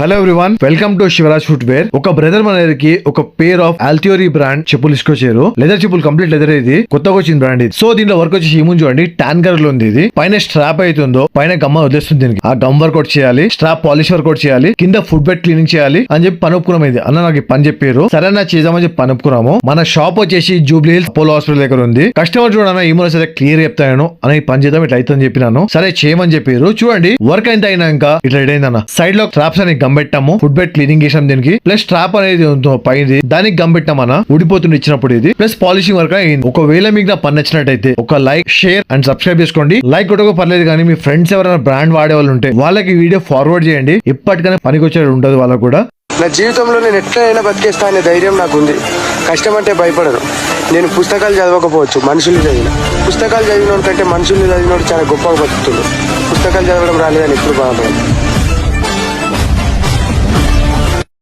Hello everyone, welcome to Shivraj footwear. ఒక brother మన దగ్గరికి ఒక పేర్ ఆఫ్ ఆల్టియోరీ బ్రాండ్ చెప్పులు తీసుకొచ్చారు. లెదర్ చెప్పులు, కంప్లీట్ లెదర్. ఇది కొత్తగా వచ్చింది బ్రాండ్. ఇది సో దీంట్లో వర్క్ వచ్చేసి ఏముంది చూడండి, టాన్ కలర్ లో ఉంది. ఇది పైన స్ట్రాప్ అవుతుందో పైన గమ్మ వదిలేస్తుంది. దీనికి ఆ గమ్ వర్కౌట్ చేయాలి, స్ట్రాప్ పాలిష్ వర్కౌట్ చేయాలి, కింద ఫుట్ బెడ్ క్లీనింగ్ చేయాలి అని చెప్పి పని ఒప్పుకున్నాం. ఇది అన్న నాకు పని చెప్పారు, సరే నా చేద్దామని చెప్పి పని ఒప్పుకున్నాము. మన షాప్ వచ్చేసి జూబ్లీ హిల్స్ అపోలో హాస్పిటల్ దగ్గర ఉంది. కస్టమర్ చూడన్నా ఏమో సరే క్లియర్ చెప్తాను అని పని చేద్దాం ఇట్లా అవుతుందని చెప్పినాను. సరే చేయమని చెప్పారు. చూడండి వర్క్ ఎంత అయినాక ఇట్లా రెడీ అయిందన్న. సైడ్ లో స్ట్రాప్స్ అని గమ్ పెట్టాము, ఫుట్ బెడ్ క్లీనింగ్ చేసాం దీనికి. ప్లస్ స్ట్రాప్ అనేది పైది దానికి గమ్ పెట్టామన్నా ఊడిపోతుంది ఇచ్చినప్పుడు. ఇది ప్లస్ పాలిషింగ్ వర్క్ అయింది. ఒకవేళ మీకు నా పని నచ్చినట్టయితే ఒక లైక్, షేర్ అండ్ సబ్స్క్రైబ్ చేసుకోండి. లైక్ కొట్టక పర్లేదు కానీ మీ ఫ్రెండ్స్ ఎవరైనా బ్రాండ్ వాడే వాళ్ళు ఉంటే వాళ్ళకి వీడియో ఫార్వర్డ్ చేయండి. ఇప్పటికైనా పనికి వచ్చేది ఉండదు వాళ్ళకు కూడా. నా జీవితంలో నేను ఎట్లయినా బతికేస్తా అనే ధైర్యం నాకు ఉంది. కష్టం అంటే భయపడను. నేను పుస్తకాలు చదవకపోవచ్చు, మనుషులు చదివిన. పుస్తకాలు చదివినోడి కంటే మనుషులు చదివినోడు చాలా గొప్పగా బతుకుతుంది. పుస్తకాలు చదవడం రాలేదని ఎప్పుడు బాధపడదు.